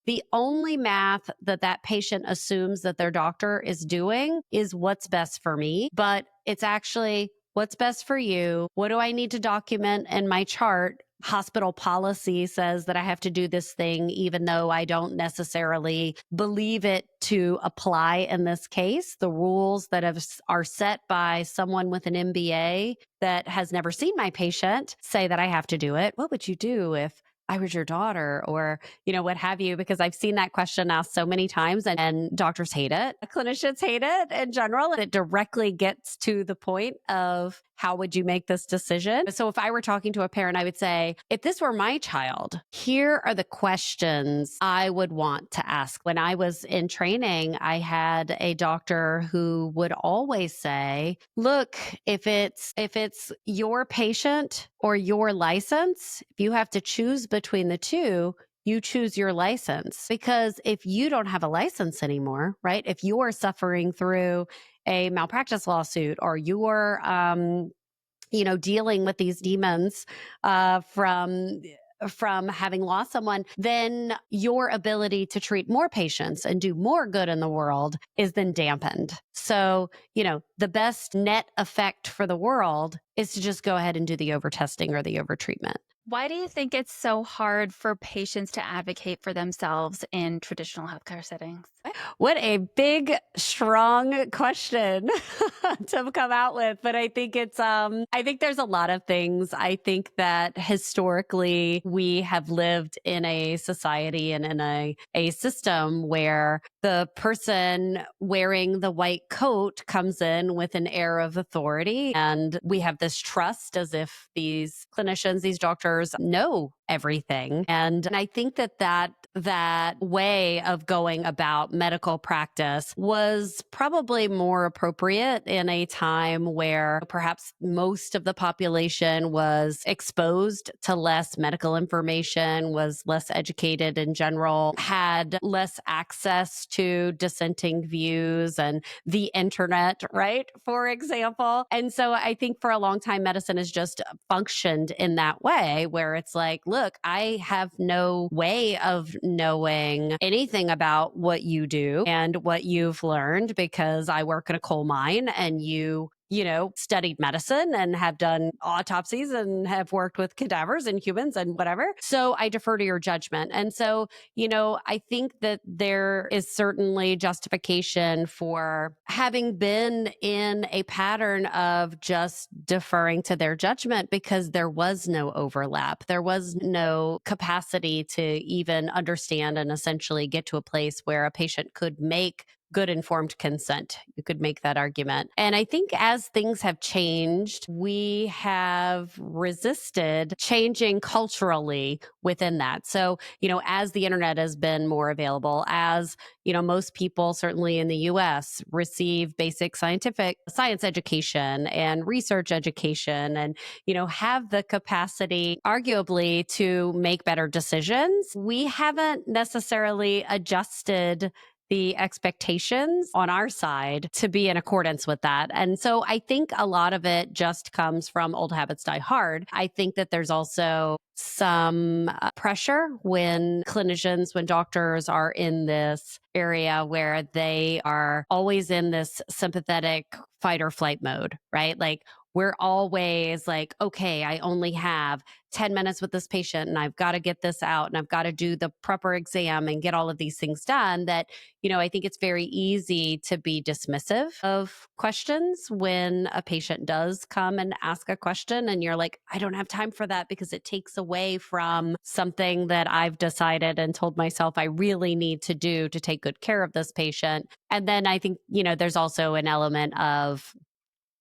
the only math that that patient assumes that their doctor is doing is what's best for me, but it's actually what's best for you. What do I need to document in my chart? Hospital policy says that I have to do this thing, even though I don't necessarily believe it to apply in this case. The rules that are set by someone with an MBA that has never seen my patient say that I have to do it. What would you do if I was your daughter, or, what have you? Because I've seen that question asked so many times, and doctors hate it. Clinicians hate it in general. It directly gets to the point of how would you make this decision? So if I were talking to a parent, I would say, if this were my child, here are the questions I would want to ask. When I was in training, I had a doctor who would always say, look, if it's your patient or your license, if you have to choose between the two, you choose your license. Because if you don't have a license anymore, right? If you're suffering through a malpractice lawsuit, or you're, dealing with these demons from having lost someone, then your ability to treat more patients and do more good in the world is then dampened. So, the best net effect for the world is to just go ahead and do the overtesting or the overtreatment. Why do you think it's so hard for patients to advocate for themselves in traditional healthcare settings? What a big, strong question to come out with. But I think I think there's a lot of things. I think that historically we have lived in a society and in a system where the person wearing the white coat comes in with an air of authority. And we have this trust as if these clinicians, these doctors know everything. And I think that way of going about medical practice was probably more appropriate in a time where perhaps most of the population was exposed to less medical information, was less educated in general, had less access to dissenting views and the internet, right? For example. And so I think for a long time, medicine has just functioned in that way where it's like, look, I have no way of knowing anything about what you do and what you've learned because I work in a coal mine and you studied medicine and have done autopsies and have worked with cadavers and humans and whatever. So I defer to your judgment. And so, I think that there is certainly justification for having been in a pattern of just deferring to their judgment because there was no overlap. There was no capacity to even understand and essentially get to a place where a patient could make good informed consent. You could make that argument. And I think as things have changed, we have resisted changing culturally within that. So, as the internet has been more available, as, most people, certainly in the US, receive basic science education and research education and, have the capacity, arguably, to make better decisions, we haven't necessarily adjusted the expectations on our side to be in accordance with that. And so I think a lot of it just comes from old habits die hard. I think that there's also some pressure when doctors are in this area where they are always in this sympathetic fight or flight mode, right? Like, we're always like, okay, I only have 10 minutes with this patient and I've got to get this out and I've got to do the proper exam and get all of these things done that, I think it's very easy to be dismissive of questions when a patient does come and ask a question and you're like, I don't have time for that because it takes away from something that I've decided and told myself I really need to do to take good care of this patient. And then I think, there's also an element of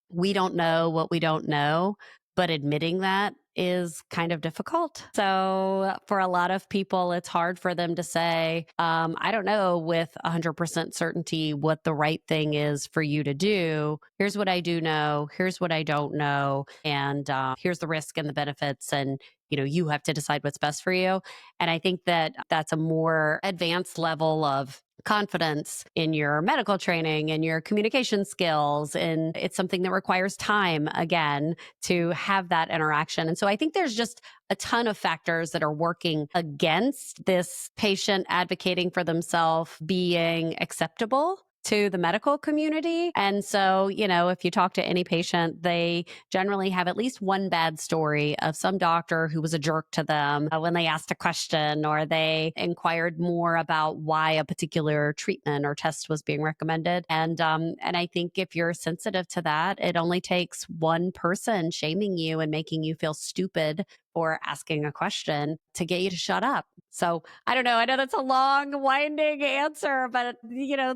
we don't know what we don't know, but admitting that is kind of difficult. So for a lot of people, it's hard for them to say, I don't know with 100% certainty what the right thing is for you to do. Here's what I do know. Here's what I don't know. And here's the risk and the benefits. And, you have to decide what's best for you. And I think that that's a more advanced level of confidence in your medical training and your communication skills. And it's something that requires time, again, to have that interaction. And so I think there's just a ton of factors that are working against this patient advocating for themselves being acceptable to the medical community. And so, if you talk to any patient, they generally have at least one bad story of some doctor who was a jerk to them when they asked a question or they inquired more about why a particular treatment or test was being recommended. And I think if you're sensitive to that, it only takes one person shaming you and making you feel stupid for asking a question to get you to shut up. So I don't know. I know that's a long, winding answer, but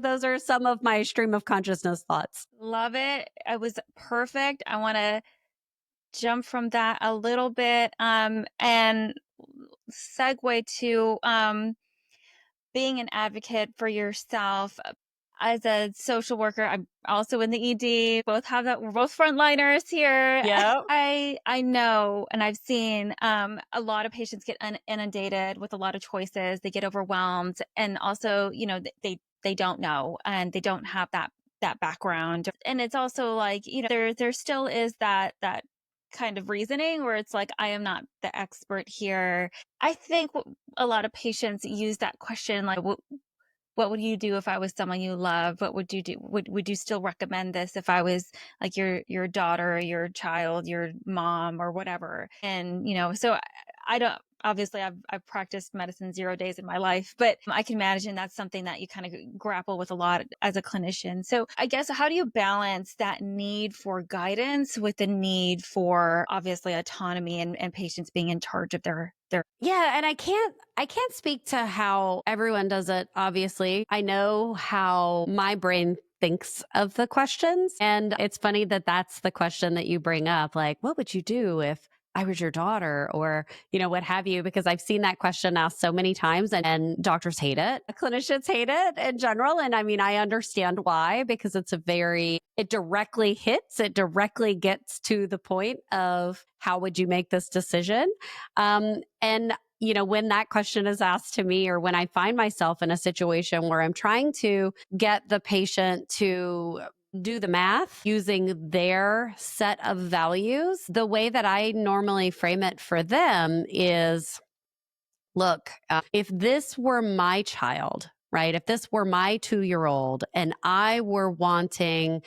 those are some of my stream of consciousness thoughts. Love it. It was perfect. I want to jump from that a little bit and segue to being an advocate for yourself. As a social worker, I'm also in the ED. Both have that. We're both frontliners here. Yeah. I know, and I've seen a lot of patients get inundated with a lot of choices. They get overwhelmed, and also, they don't know, and they don't have that background. And it's also like, there still is that kind of reasoning where it's like, I am not the expert here. I think a lot of patients use that question like, what would you do if I was someone you love? What would you do? Would you still recommend this if I was like your daughter, your child, your mom, or whatever? And so I don't. Obviously, I've practiced medicine 0 days in my life, but I can imagine that's something that you kind of grapple with a lot as a clinician. So I guess, how do you balance that need for guidance with the need for, obviously, autonomy and patients being in charge of their Yeah, and I can't speak to how everyone does it, obviously. I know how my brain thinks of the questions, and it's funny that that's the question that you bring up, like, what would you do if I was your daughter, or what have you, because I've seen that question asked so many times, and doctors hate it. Clinicians hate it in general. And I mean, I understand why, because it directly hits, it directly gets to the point of how would you make this decision? And when that question is asked to me, or when I find myself in a situation where I'm trying to get the patient to do the math using their set of values, the way that I normally frame it for them is, look, if this were my child, right? If this were my 2-year old and I were wanting,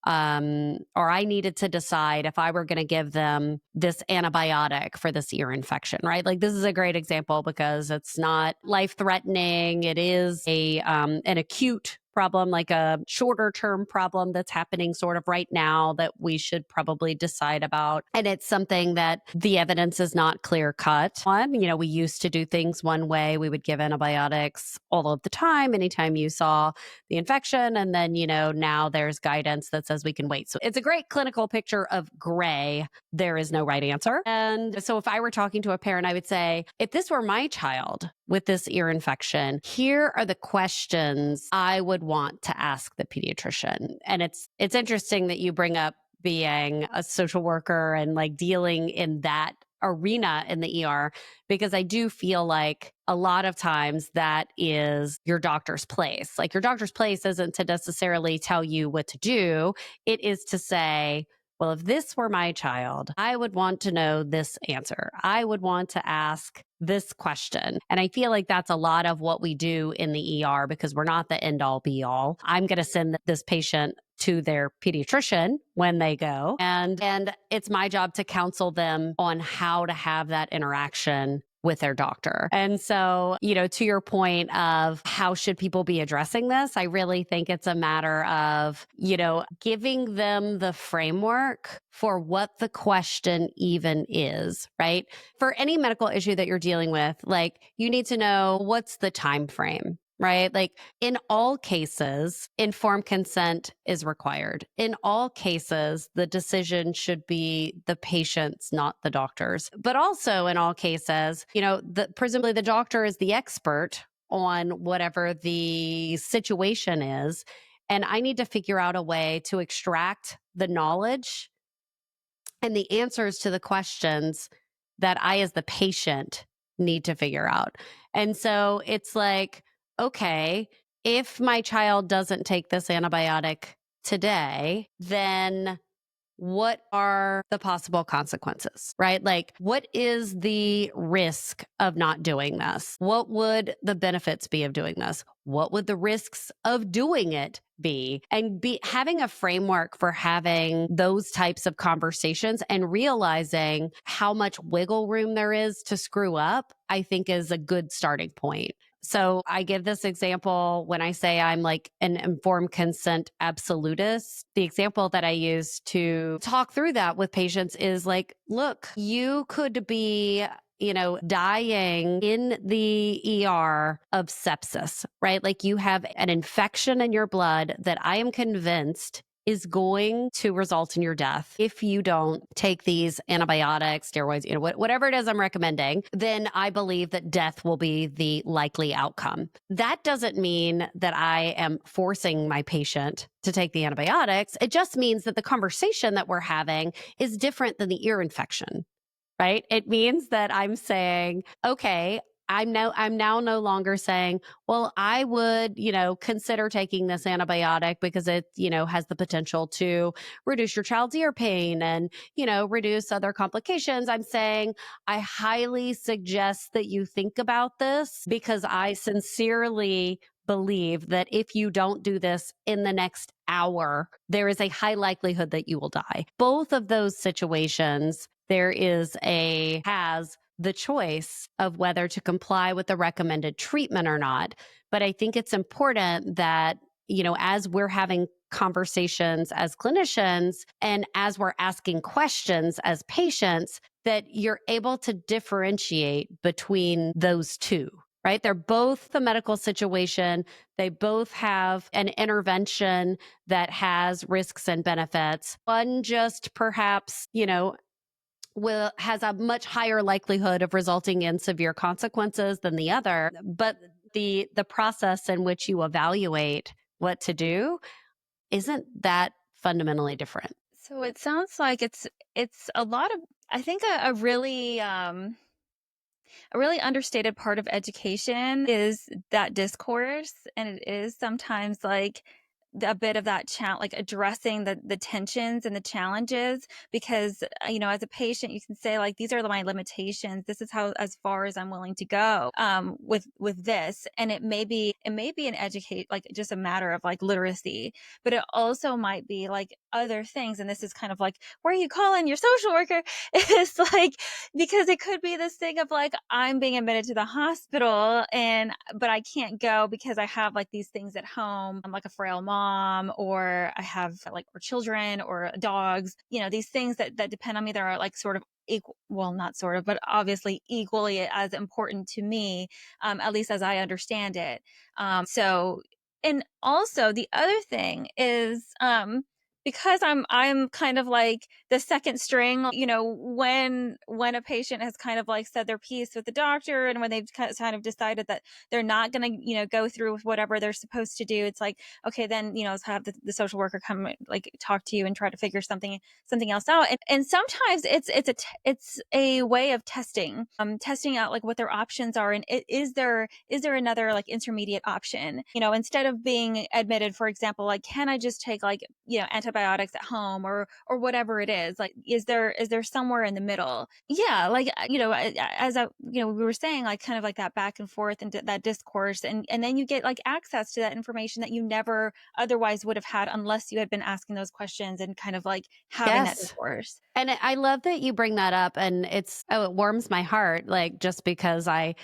or I needed to decide if I were going to give them this antibiotic for this ear infection, right? Like, this is a great example because it's not life threatening. It is an acute problem, like a shorter term problem that's happening sort of right now that we should probably decide about. And it's something that the evidence is not clear cut on. We used to do things one way. We would give antibiotics all of the time, anytime you saw the infection. And then, now there's guidance that says we can wait. So it's a great clinical picture of gray. There is no right answer. And so if I were talking to a parent, I would say, if this were my child with this ear infection, here are the questions I would want to ask the pediatrician. And it's interesting that you bring up being a social worker and like dealing in that arena in the ER, because I do feel like a lot of times that is your doctor's place. Like, your doctor's place isn't to necessarily tell you what to do. It is to say, well, if this were my child, I would want to know this answer. I would want to ask this question. And I feel like that's a lot of what we do in the ER, because we're not the end all be all. I'm going to send this patient to their pediatrician when they go. And it's my job to counsel them on how to have that interaction with their doctor. And so, to your point of how should people be addressing this, I really think it's a matter of, giving them the framework for what the question even is, right? For any medical issue that you're dealing with, like, you need to know, what's the time frame, right? Like, in all cases, informed consent is required. In all cases, the decision should be the patient's, not the doctor's. But also in all cases, presumably the doctor is the expert on whatever the situation is. And I need to figure out a way to extract the knowledge and the answers to the questions that I, as the patient, need to figure out. And so it's like, okay, if my child doesn't take this antibiotic today, then what are the possible consequences, right? Like, what is the risk of not doing this? What would the benefits be of doing this? What would the risks of doing it be? And be having a framework for having those types of conversations and realizing how much wiggle room there is to screw up, I think is a good starting point. So I give this example when I say I'm like an informed consent absolutist. The example that I use to talk through that with patients is like, look, you could be dying in the ER of sepsis, right? Like you have an infection in your blood that I am convinced is going to result in your death if you don't take these antibiotics, steroids, whatever it is I'm recommending, then I believe that death will be the likely outcome. That doesn't mean that I am forcing my patient to take the antibiotics. It just means that the conversation that we're having is different than the ear infection, right? It means that I'm saying, okay, I'm now no longer saying, well, I would, consider taking this antibiotic because it, has the potential to reduce your child's ear pain and, reduce other complications. I'm saying I highly suggest that you think about this because I sincerely believe that if you don't do this in the next hour, there is a high likelihood that you will die. Both of those situations, has the choice of whether to comply with the recommended treatment or not. But I think it's important that, as we're having conversations as clinicians and as we're asking questions as patients, that you're able to differentiate between those two. Right? They're both the medical situation. They both have an intervention that has risks and benefits. One just perhaps, has a much higher likelihood of resulting in severe consequences than the other, but the process in which you evaluate what to do isn't that fundamentally different. So it sounds like it's a lot of, I think, a really understated part of education is that discourse, and it is sometimes like a bit of that like addressing the tensions and the challenges, because as a patient you can say like, these are my limitations, this is how as far as I'm willing to go with this, and it may be an educate, like just a matter of like literacy, but it also might be like other things, and this is kind of like, where are you calling your social worker? It's like, because it could be this thing of like, I'm being admitted to the hospital but I can't go because I have like these things at home. I'm like a frail mom, or I have like, or children or dogs, these things that depend on me that are like sort of equal, well, not sort of, but obviously equally as important to me, at least as I understand it. So, and also the other thing is, because I'm kind of like the second string, when a patient has kind of like said their piece with the doctor, and when they've kind of decided that they're not going to, go through with whatever they're supposed to do, it's like, okay, then, let's have the social worker come like talk to you and try to figure something else out. And sometimes it's a way of testing out like what their options are. And is there another like intermediate option, instead of being admitted, for example, like, can I just take like, antibiotics at home, or whatever it is, like, is there somewhere in the middle? Yeah, like, as we were saying, like kind of like that back and forth and that discourse, and then you get like access to that information that you never otherwise would have had unless you had been asking those questions and kind of like having that Yes. discourse. And I love that you bring that up. And it warms my heart, like just because I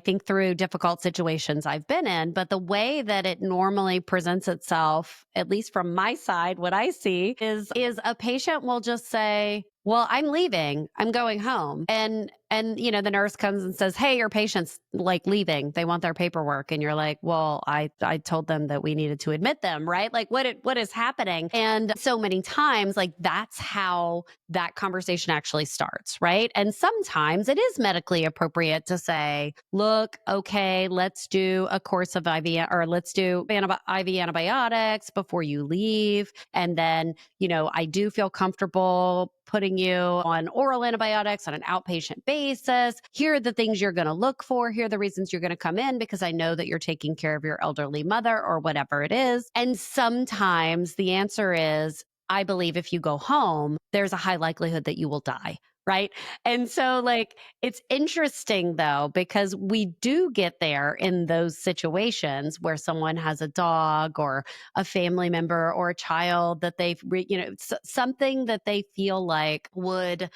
think through difficult situations I've been in, but the way that it normally presents itself, at least from my side, what I see is a patient will just say, well, I'm leaving, I'm going home. And the nurse comes and says, hey, your patient's like leaving. They want their paperwork. And you're like, well, I told them that we needed to admit them, right? Like what is happening? And so many times, like that's how that conversation actually starts, right? And sometimes it is medically appropriate to say, look, okay, let's do a course of IV, or let's do IV antibiotics before you leave. And then, I do feel comfortable putting you on oral antibiotics on an outpatient basis. basis. Here are the things you're going to look for. Here are the reasons you're going to come in because I know that you're taking care of your elderly mother or whatever it is. And sometimes the answer is, I believe if you go home, there's a high likelihood that you will die. Right. And so, like, it's interesting though, because we do get there in those situations where someone has a dog or a family member or a child that they've, something that they feel like would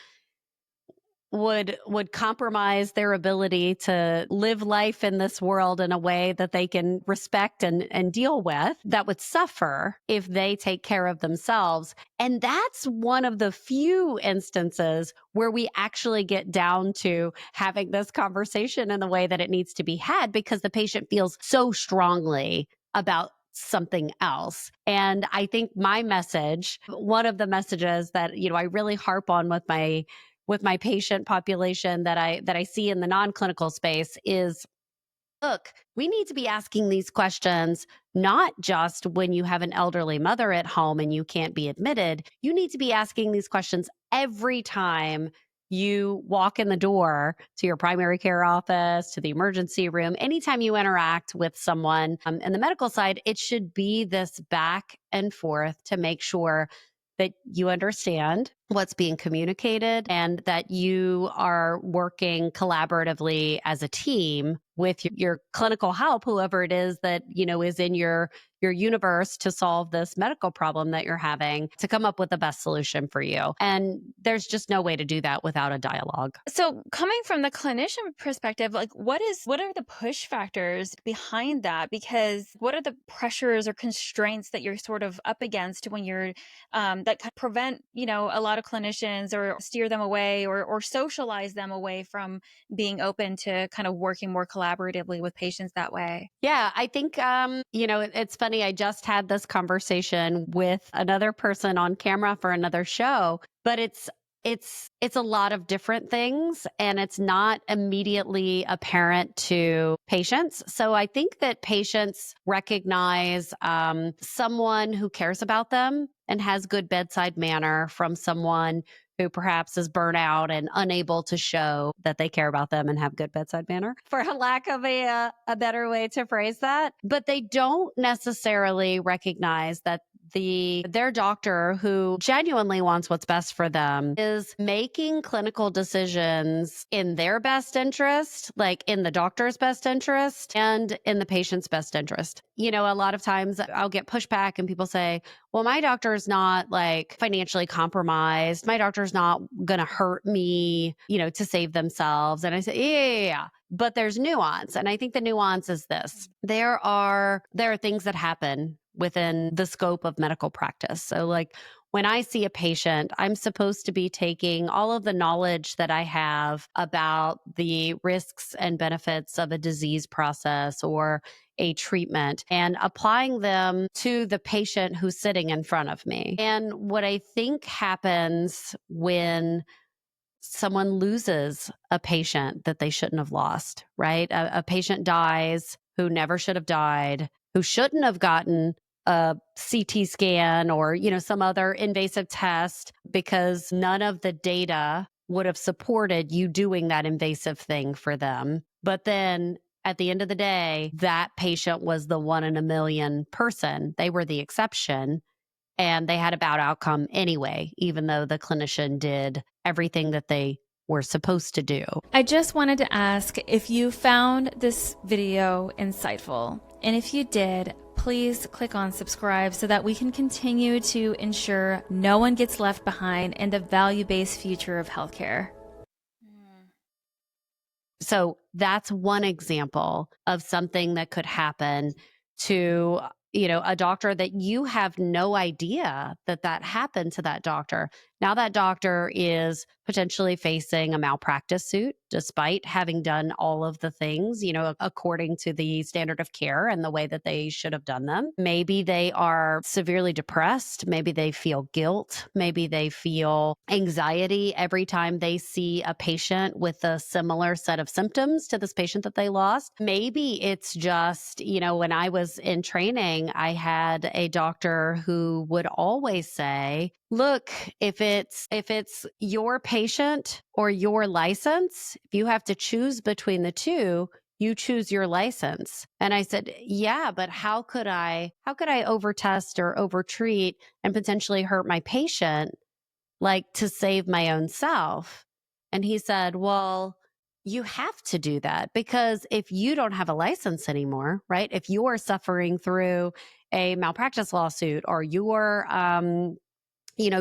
compromise their ability to live life in this world in a way that they can respect and deal with, that would suffer if they take care of themselves. And that's one of the few instances where we actually get down to having this conversation in the way that it needs to be had, because the patient feels so strongly about something else. And I think my message, one of the messages that, I really harp on with my patient population that I see in the non-clinical space is, look, we need to be asking these questions not just when you have an elderly mother at home and you can't be admitted. You need to be asking these questions every time you walk in the door to your primary care office, to the emergency room. Anytime you interact with someone in the medical side, it should be this back and forth to make sure that you understand what's being communicated and that you are working collaboratively as a team with your clinical help, whoever it is that, is in your universe to solve this medical problem that you're having, to come up with the best solution for you. And there's just no way to do that without a dialogue. So coming from the clinician perspective, like what are the push factors behind that? Because what are the pressures or constraints that you're sort of up against when you're that kind of prevent, a lot of clinicians or steer them away or socialize them away from being open to kind of working more collaboratively with patients that way? Yeah, I think, it's funny. I just had this conversation with another person on camera for another show, but it's a lot of different things and it's not immediately apparent to patients. So I think that patients recognize someone who cares about them and has good bedside manner from someone who perhaps is burnt out and unable to show that they care about them and have good bedside manner, for a lack of a better way to phrase that. But they don't necessarily recognize that their doctor, who genuinely wants what's best for them, is making clinical decisions in their best interest, like in the doctor's best interest and in the patient's best interest. A lot of times I'll get pushback and people say, well, my doctor is not like financially compromised. My doctor's not going to hurt me, to save themselves. And I say, yeah. But there's nuance. And I think the nuance is this. There are things that happen within the scope of medical practice. So like when I see a patient, I'm supposed to be taking all of the knowledge that I have about the risks and benefits of a disease process or a treatment and applying them to the patient who's sitting in front of me. And what I think happens when someone loses a patient that they shouldn't have lost, right? A patient dies who never should have died, who shouldn't have gotten a CT scan or, some other invasive test because none of the data would have supported you doing that invasive thing for them. But then at the end of the day, that patient was the 1 in a million person. They were the exception. And they had a bad outcome anyway, even though the clinician did everything that they were supposed to do. I just wanted to ask if you found this video insightful. And if you did, please click on subscribe so that we can continue to ensure no one gets left behind in the value-based future of healthcare. So that's one example of something that could happen to, a doctor that you have no idea that happened to that doctor. Now that doctor is potentially facing a malpractice suit despite having done all of the things, according to the standard of care and the way that they should have done them. Maybe they are severely depressed. Maybe they feel guilt. Maybe they feel anxiety every time they see a patient with a similar set of symptoms to this patient that they lost. Maybe it's just, when I was in training, beginning, I had a doctor who would always say, "Look, if it's your patient or your license, if you have to choose between the two, you choose your license." And I said, "Yeah, but how could I overtest or overtreat and potentially hurt my patient, like to save my own self?" And he said, "Well, you have to do that because if you don't have a license anymore, right? If you are suffering through a malpractice lawsuit or you're,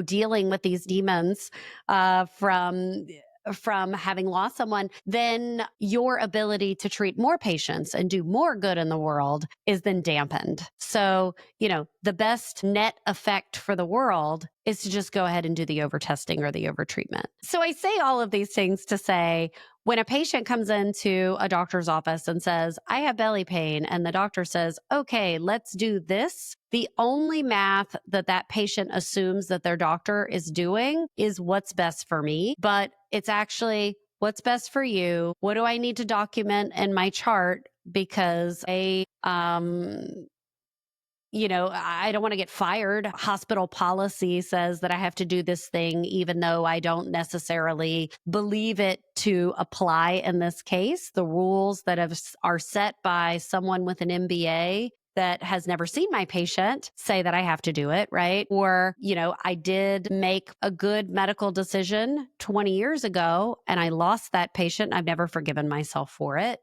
dealing with these demons from having lost someone, then your ability to treat more patients and do more good in the world is then dampened. So, the best net effect for the world is to just go ahead and do the overtesting or the overtreatment." So I say all of these things to say, when a patient comes into a doctor's office and says, "I have belly pain," and the doctor says, "Okay, let's do this," the only math that that patient assumes that their doctor is doing is what's best for me. But it's actually what's best for you. What do I need to document in my chart? Because I don't want to get fired. Hospital policy says that I have to do this thing, even though I don't necessarily believe it to apply in this case. The rules that are set by someone with an MBA that has never seen my patient say that I have to do it, right? Or, I did make a good medical decision 20 years ago and I lost that patient. I've never forgiven myself for it.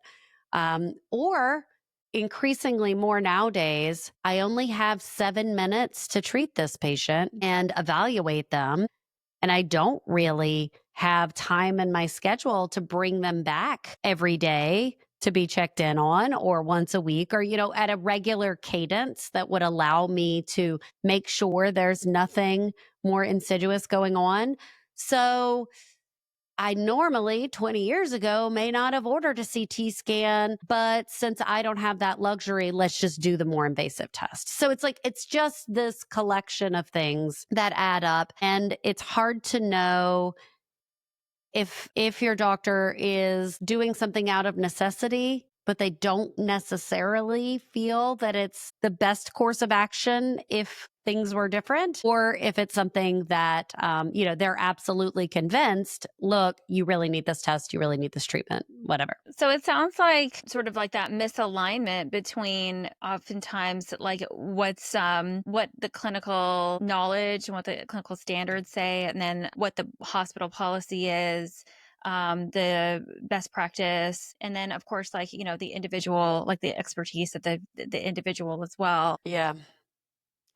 Or increasingly more nowadays, I only have 7 minutes to treat this patient and evaluate them. And I don't really have time in my schedule to bring them back every day to be checked in on or once a week or, at a regular cadence that would allow me to make sure there's nothing more insidious going on. So I normally 20 years ago may not have ordered a CT scan, but since I don't have that luxury, let's just do the more invasive test. So it's just this collection of things that add up. And it's hard to know if your doctor is doing something out of necessity, but they don't necessarily feel that it's the best course of action if things were different, or if it's something that, they're absolutely convinced, look, you really need this test, you really need this treatment, whatever. So it sounds like sort of like that misalignment between oftentimes like what the clinical knowledge and what the clinical standards say, and then what the hospital policy is, the best practice, and then of course like the individual, like the expertise of the individual as well. Yeah.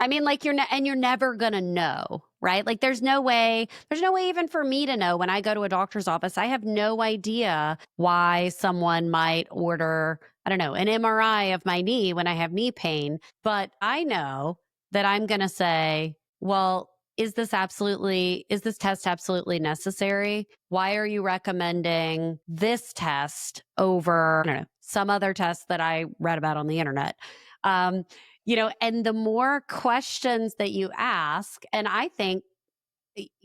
I mean, like you're never going to know, right? Like there's no way even for me to know when I go to a doctor's office. I have no idea why someone might order, I don't know, an MRI of my knee when I have knee pain, but I know that I'm going to say, well, is this test absolutely necessary? Why are you recommending this test over, I don't know, some other test that I read about on the internet? Um, and the more questions that you ask, and I think,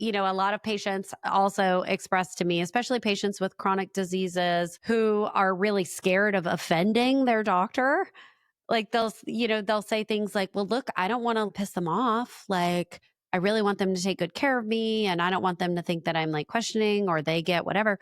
a lot of patients also express to me, especially patients with chronic diseases who are really scared of offending their doctor. Like they'll say things like, "Well, look, I don't want to piss them off. Like, I really want them to take good care of me and I don't want them to think that I'm like questioning or they get whatever."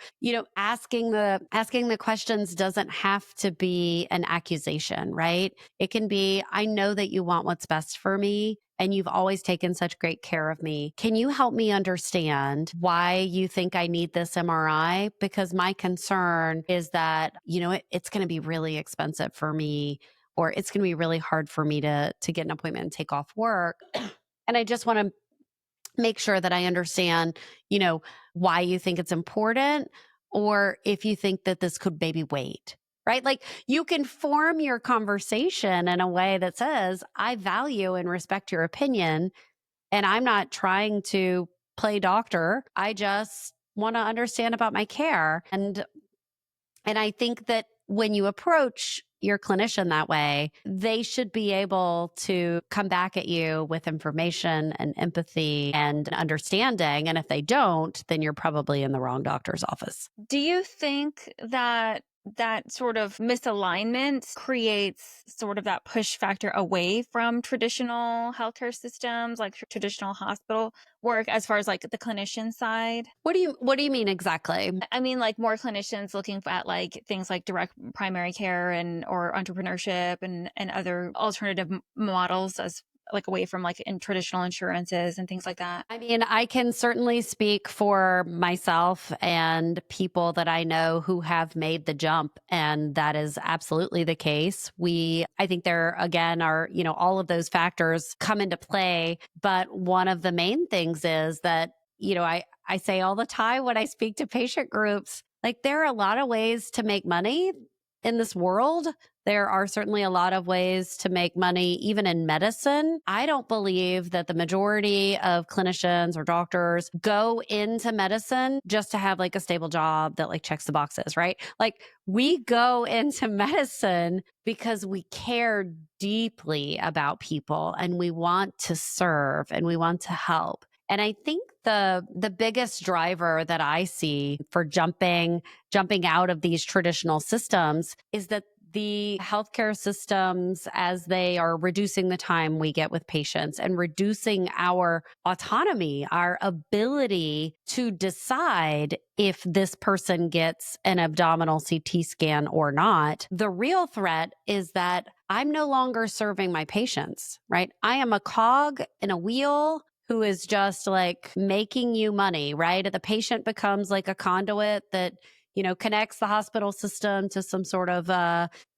Asking the questions doesn't have to be an accusation, right? It can be, "I know that you want what's best for me and you've always taken such great care of me. Can you help me understand why you think I need this MRI? Because my concern is that, it's going to be really expensive for me, or it's going to be really hard for me to get an appointment and take off work. And I just want to make sure that I understand, why you think it's important, or if you think that this could maybe wait." Right? Like you can form your conversation in a way that says, "I value and respect your opinion, and I'm not trying to play doctor. I just want to understand about my care." And I think that when you approach your clinician that way, they should be able to come back at you with information and empathy and understanding. And if they don't, then you're probably in the wrong doctor's office. Do you think that that sort of misalignment creates sort of that push factor away from traditional healthcare systems, like traditional hospital work, as far as like the clinician side. What do you mean exactly? I mean, like more clinicians looking at like things like direct primary care and or entrepreneurship and other alternative models as like away from like in traditional insurances and things like that. I mean, I can certainly speak for myself and people that I know who have made the jump, and that is absolutely the case. I think there again are, all of those factors come into play, but one of the main things is that, I say all the time when I speak to patient groups, like there are a lot of ways to make money in this world. There are certainly a lot of ways to make money, even in medicine. I don't believe that the majority of clinicians or doctors go into medicine just to have like a stable job that like checks the boxes, right? Like we go into medicine because we care deeply about people and we want to serve and we want to help. And I think the biggest driver that I see for jumping out of these traditional systems is that the healthcare systems, as they are reducing the time we get with patients and reducing our autonomy, our ability to decide if this person gets an abdominal CT scan or not. The real threat is that I'm no longer serving my patients, right? I am a cog in a wheel who is just like making you money, right? The patient becomes like a conduit that, connects the hospital system to some sort of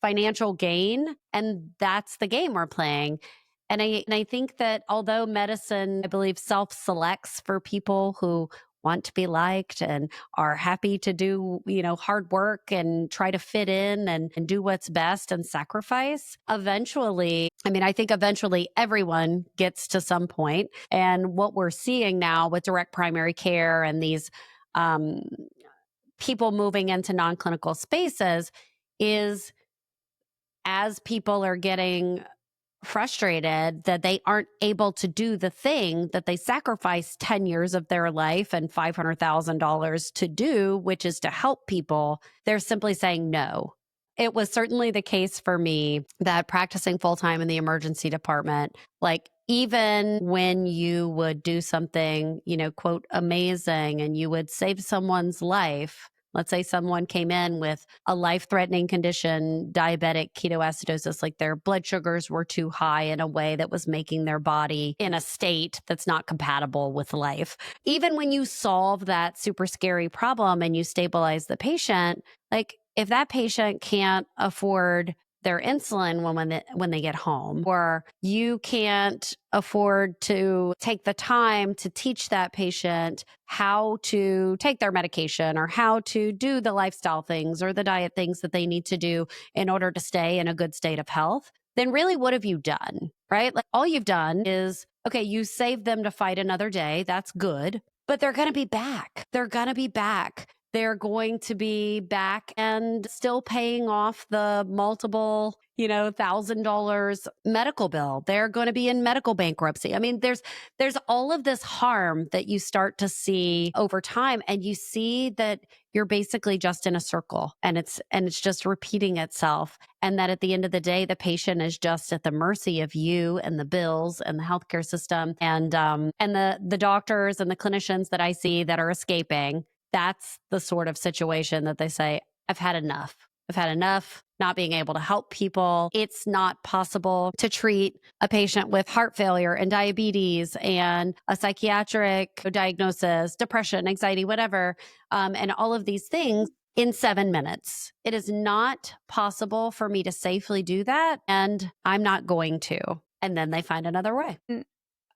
financial gain. And that's the game we're playing. And I think that although medicine, I believe, self selects for people who want to be liked and are happy to do, hard work and try to fit in and do what's best and sacrifice. Eventually, I mean, I think eventually everyone gets to some point. And what we're seeing now with direct primary care and these um, people moving into non-clinical spaces is as people are getting frustrated that they aren't able to do the thing that they sacrificed 10 years of their life and $500,000 to do, which is to help people, they're simply saying no. It was certainly the case for me that practicing full time in the emergency department, like even when you would do something, quote, amazing, and you would save someone's life. Let's say someone came in with a life threatening condition, diabetic ketoacidosis, like their blood sugars were too high in a way that was making their body in a state that's not compatible with life. Even when you solve that super scary problem and you stabilize the patient, like if that patient can't afford their insulin when they get home, or you can't afford to take the time to teach that patient how to take their medication or how to do the lifestyle things or the diet things that they need to do in order to stay in a good state of health, then really what have you done, right? Like all you've done is, okay, you saved them to fight another day. That's good, but they're going to be back. They're going to be back. They're going to be back and still paying off the multiple, $1,000 medical bill. They're going to be in medical bankruptcy. I mean, there's all of this harm that you start to see over time, and you see that you're basically just in a circle and it's just repeating itself. And that at the end of the day, the patient is just at the mercy of you and the bills and the healthcare system and the doctors and the clinicians that I see that are escaping. That's the sort of situation that they say, I've had enough. I've had enough not being able to help people. It's not possible to treat a patient with heart failure and diabetes and a psychiatric diagnosis, depression, anxiety, whatever, and all of these things in 7 minutes. It is not possible for me to safely do that, and I'm not going to. And then they find another way.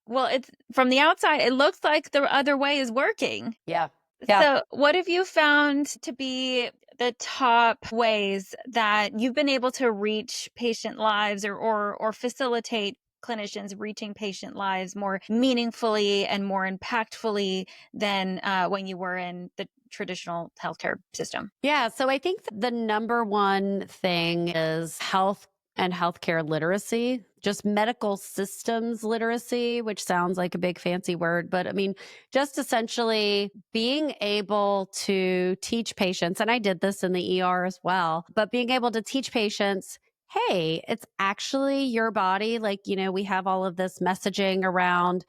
Well, it's from the outside, it looks like the other way is working. Yeah. Yeah. So, what have you found to be the top ways that you've been able to reach patient lives or facilitate clinicians reaching patient lives more meaningfully and more impactfully than when you were in the traditional healthcare system? Yeah. So I think the number one thing is health and healthcare literacy, just medical systems literacy, which sounds like a big fancy word, but I mean, just essentially being able to teach patients, and I did this in the ER as well, but being able to teach patients, hey, it's actually your body. Like, we have all of this messaging around,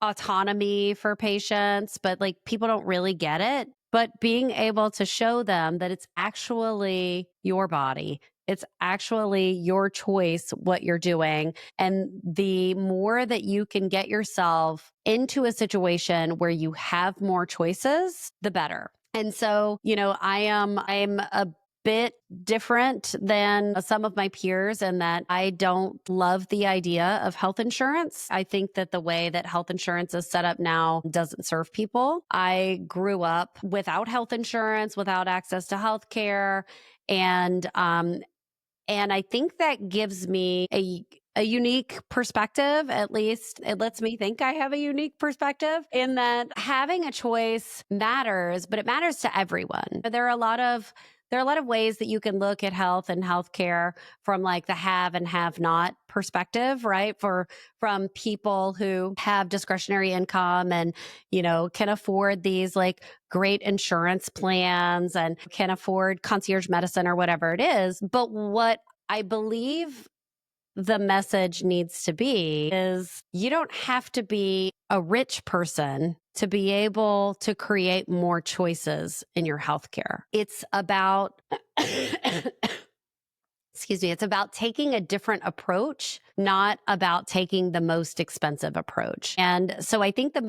autonomy for patients, but like people don't really get it. But being able to show them that it's actually your body, it's actually your choice what you're doing. And the more that you can get yourself into a situation where you have more choices, the better. And so, I'm a bit different than some of my peers in that I don't love the idea of health insurance. I think that the way that health insurance is set up now doesn't serve people. I grew up without health insurance, without access to health care, and I think that gives me a unique perspective. At least it lets me think I have a unique perspective in that having a choice matters, but it matters to everyone. There are a lot of ways that you can look at health and healthcare from like the have and have not perspective, right? From people who have discretionary income and, can afford these like great insurance plans and can afford concierge medicine or whatever it is. But what I believe the message needs to be is you don't have to be a rich person to be able to create more choices in your healthcare. It's about excuse me, it's about taking a different approach, not about taking the most expensive approach. And so I think the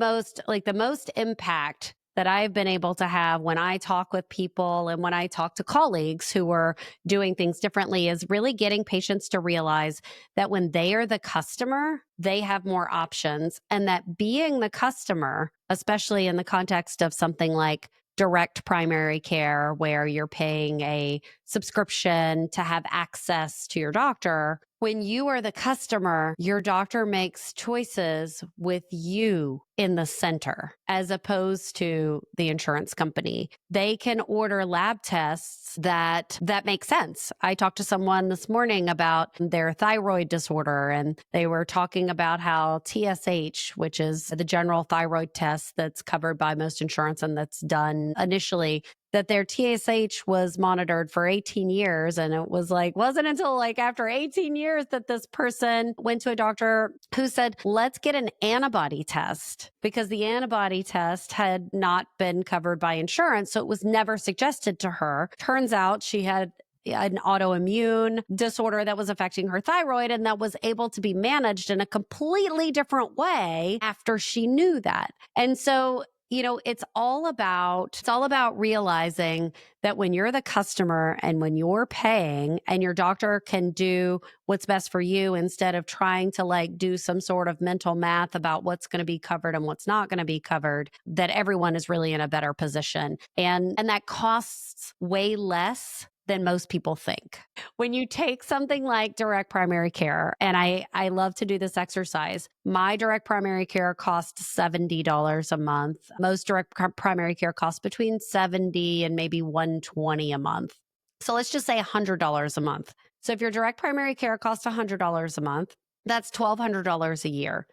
most impact that I've been able to have when I talk with people and when I talk to colleagues who are doing things differently is really getting patients to realize that when they are the customer, they have more options, and that being the customer, especially in the context of something like direct primary care where you're paying a subscription to have access to your doctor. When you are the customer, your doctor makes choices with you in the center as opposed to the insurance company. They can order lab tests that make sense. I talked to someone this morning about their thyroid disorder, and they were talking about how TSH, which is the general thyroid test that's covered by most insurance and that's done initially, that their TSH was monitored for 18 years. And it wasn't until like after 18 years that this person went to a doctor who said, let's get an antibody test, because the antibody test had not been covered by insurance. So it was never suggested to her. Turns out she had an autoimmune disorder that was affecting her thyroid and that was able to be managed in a completely different way after she knew that. And so it's all about realizing that when you're the customer and when you're paying and your doctor can do what's best for you instead of trying to like do some sort of mental math about what's going to be covered and what's not going to be covered, that everyone is really in a better position. And that costs way less than most people think. When you take something like direct primary care, and I love to do this exercise, my direct primary care costs $70 a month. Most direct primary care costs between $70 and maybe $120 a month. So let's just say $100 a month. So if your direct primary care costs $100 a month, that's $1,200 a year.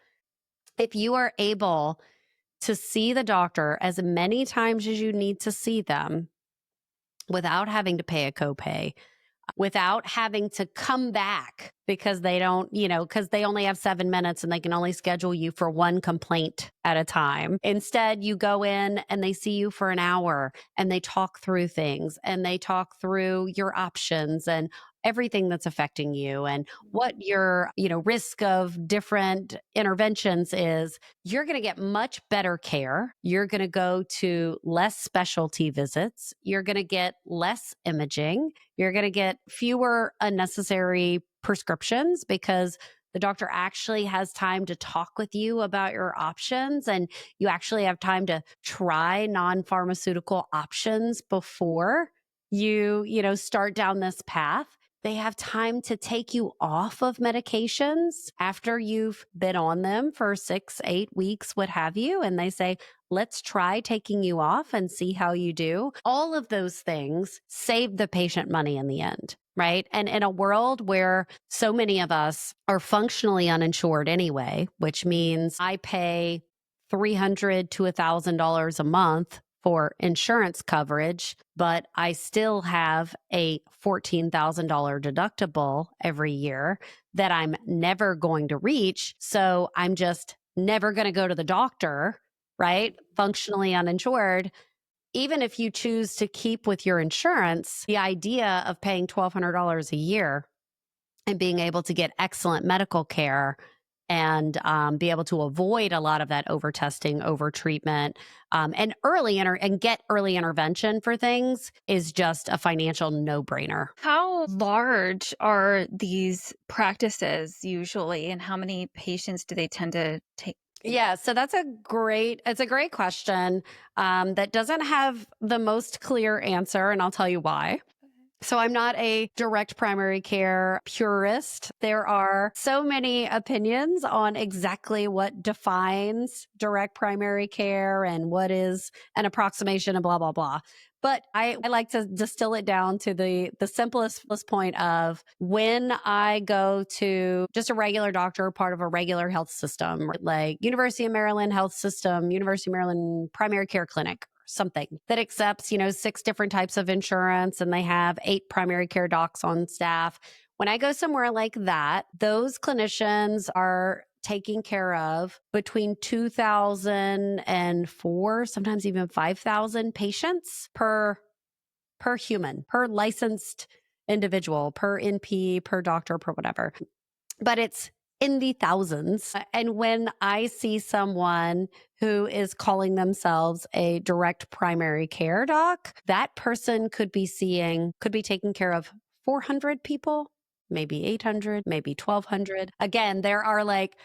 If you are able to see the doctor as many times as you need to see them without having to pay a copay, without having to come back because they don't, because they only have 7 minutes and they can only schedule you for one complaint at a time. Instead, you go in and they see you for an hour and they talk through things and they talk through your options and everything that's affecting you and what your, risk of different interventions is. You're going to get much better care. You're going to go to less specialty visits. You're going to get less imaging. You're going to get fewer unnecessary prescriptions because the doctor actually has time to talk with you about your options, and you actually have time to try non-pharmaceutical options before you start down this path. They have time to take you off of medications after you've been on them for 6, 8 weeks, what have you. And they say, let's try taking you off and see how you do. All of those things save the patient money in the end, right? And in a world where so many of us are functionally uninsured anyway, which means I pay $300 to $1,000 a month for insurance coverage, but I still have a $14,000 deductible every year that I'm never going to reach. So I'm just never going to go to the doctor, right? Functionally uninsured. Even if you choose to keep with your insurance, the idea of paying $1,200 a year and being able to get excellent medical care and be able to avoid a lot of that over testing, over treatment, and and get early intervention for things is just a financial no brainer. How large are these practices usually, and how many patients do they tend to take? Yeah, so it's a great question that doesn't have the most clear answer, and I'll tell you why. So I'm not a direct primary care purist. There are so many opinions on exactly what defines direct primary care and what is an approximation and blah, blah, blah. But I like to distill it down to the simplest point of when I go to just a regular doctor, part of a regular health system, like University of Maryland Health System, University of Maryland Primary Care Clinic, something that accepts, 6 different types of insurance and they have 8 primary care docs on staff. When I go somewhere like that, those clinicians are taking care of between 2,000 and 4, sometimes even 5,000 patients per human, per licensed individual, per NP, per doctor, per whatever. But it's in the thousands. And when I see someone who is calling themselves a direct primary care doc, that person could be taking care of 400 people, maybe 800, maybe 1,200. Again, there are like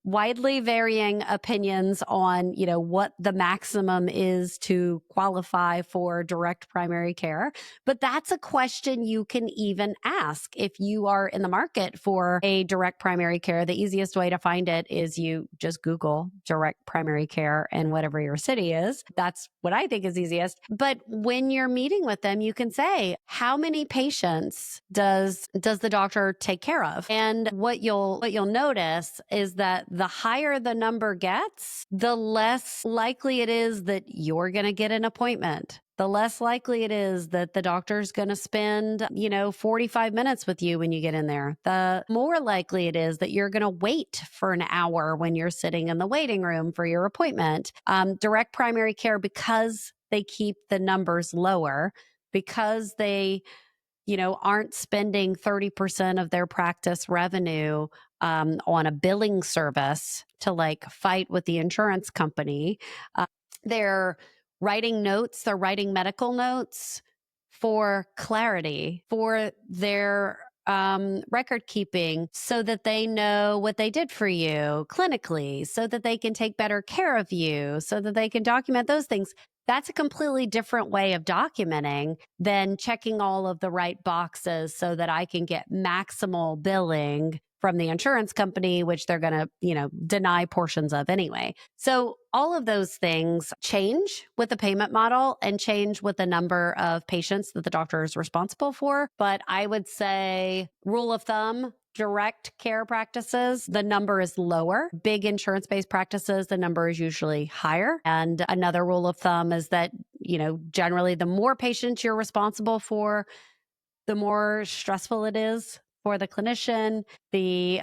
widely varying opinions on, what the maximum is to qualify for direct primary care. But that's a question you can even ask if you are in the market for a direct primary care. The easiest way to find it is you just Google direct primary care in whatever your city is. That's what I think is easiest. But when you're meeting with them, you can say, how many patients does the doctor take care of? And what you'll notice is that the higher the number gets, the less likely it is that you're going to get an appointment. The less likely it is that the doctor's going to spend, 45 minutes with you when you get in there. The more likely it is that you're going to wait for an hour when you're sitting in the waiting room for your appointment. Direct primary care, because they keep the numbers lower, because they aren't spending 30% of their practice revenue on a billing service to like fight with the insurance company. They're they're writing medical notes for clarity, for their record keeping, so that they know what they did for you clinically, so that they can take better care of you, so that they can document those things. That's a completely different way of documenting than checking all of the right boxes so that I can get maximal billing from the insurance company, which they're going to, deny portions of anyway. So all of those things change with the payment model and change with the number of patients that the doctor is responsible for. But I would say, rule of thumb, direct care practices, the number is lower. Big insurance-based practices, the number is usually higher. And another rule of thumb is that, generally the more patients you're responsible for, the more stressful it is for the clinician, the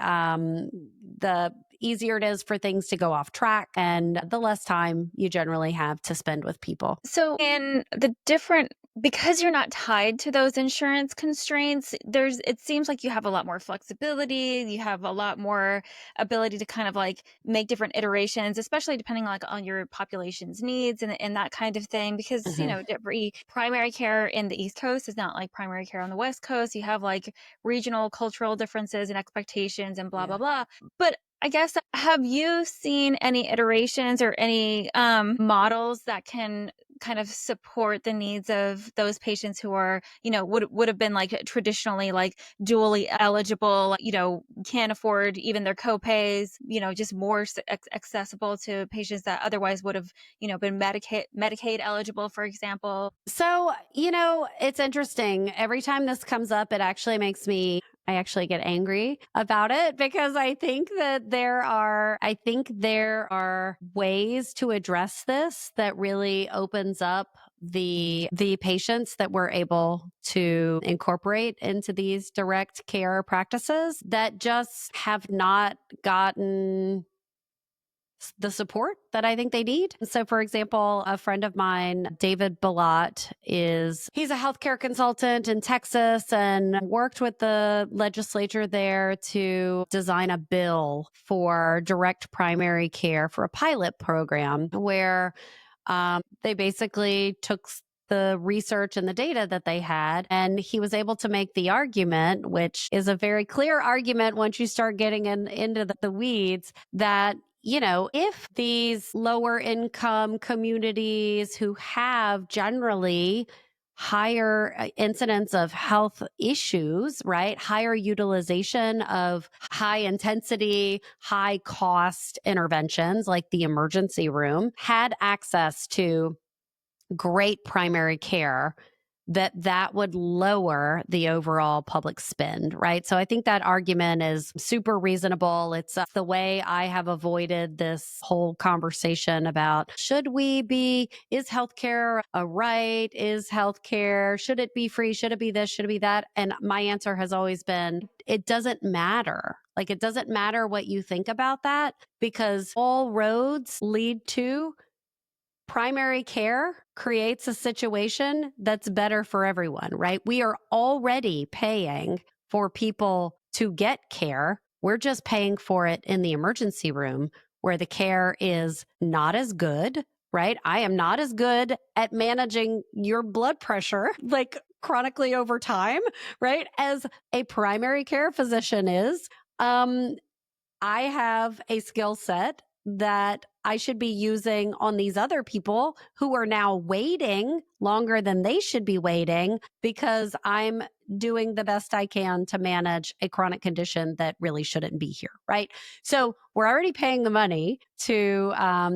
easier it is for things to go off track, and the less time you generally have to spend with people. So, in the different, because you're not tied to those insurance constraints, it seems like you have a lot more flexibility. You have a lot more ability to kind of like make different iterations, especially depending on your population's needs and that kind of thing. Because, Mhm. every primary care in the East Coast is not like primary care on the West Coast. You have like regional cultural differences and expectations and blah, blah, Yeah. blah. But I guess, have you seen any iterations or any models that can kind of support the needs of those patients who are, would have been like traditionally like dually eligible, can't afford even their copays, just more accessible to patients that otherwise would have, been Medicaid eligible, for example. So, it's interesting. Every time this comes up, I actually get angry about it because I think there are ways to address this that really opens up the patients that we're able to incorporate into these direct care practices that just have not gotten the support that I think they need. So, for example, a friend of mine, David Balot, he's a healthcare consultant in Texas and worked with the legislature there to design a bill for direct primary care for a pilot program where they basically took the research and the data that they had, and he was able to make the argument, which is a very clear argument once you start getting into the weeds, that if these lower income communities who have generally higher incidence of health issues, right? Higher utilization of high intensity, high cost interventions like the emergency room had access to great primary care, that would lower the overall public spend, right? So I think that argument is super reasonable. It's the way I have avoided this whole conversation about is healthcare a right? Is healthcare, should it be free? Should it be this? Should it be that? And my answer has always been, it doesn't matter. Like, it doesn't matter what you think about that because all roads lead to primary care creates a situation that's better for everyone, right? We are already paying for people to get care. We're just paying for it in the emergency room where the care is not as good, right? I am not as good at managing your blood pressure, like chronically over time, right? As a primary care physician is. I have a skill set that I should be using on these other people who are now waiting longer than they should be waiting because I'm doing the best I can to manage a chronic condition that really shouldn't be here, right? So we're already paying the money to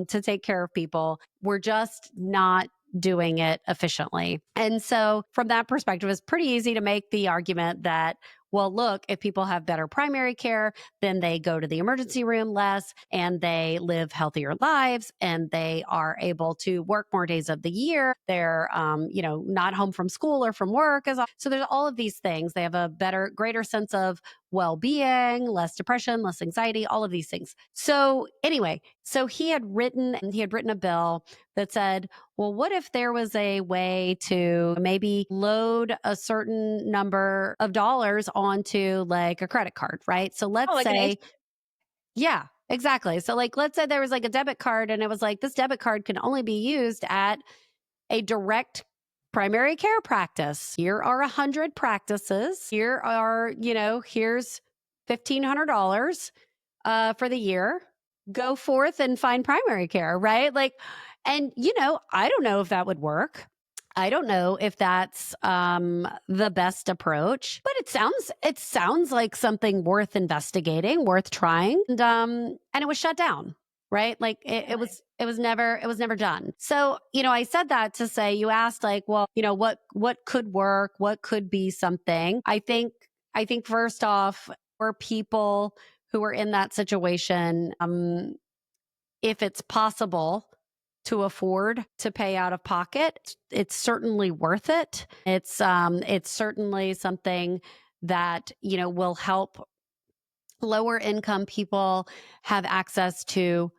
take care of people. We're just not doing it efficiently. And so from that perspective, it's pretty easy to make the argument that, well, look, if people have better primary care, then they go to the emergency room less and they live healthier lives and they are able to work more days of the year. They're, not home from school or from work. So there's all of these things. They have a greater sense of well-being, less depression, less anxiety, all of these things. So anyway, he had written a bill that said, well, what if there was a way to maybe load a certain number of dollars onto like a credit card, right? So Oh, let's like an say, yeah, exactly. So like, let's say there was like a debit card and it was like, this debit card can only be used at a direct primary care practice. Here are 100 practices. Here's $1,500 for the year. Go forth and find primary care, right? Like, and I don't know if that would work. I don't know if that's the best approach, but it sounds like something worth investigating, worth trying, and it was shut down, right? Like Really? it was never done. So I said that to say, you asked like, well, what could work, what could be something. I think first off, for people who are in that situation, if it's possible to afford to pay out of pocket, it's certainly worth it. It's certainly something that, will help lower income people have access to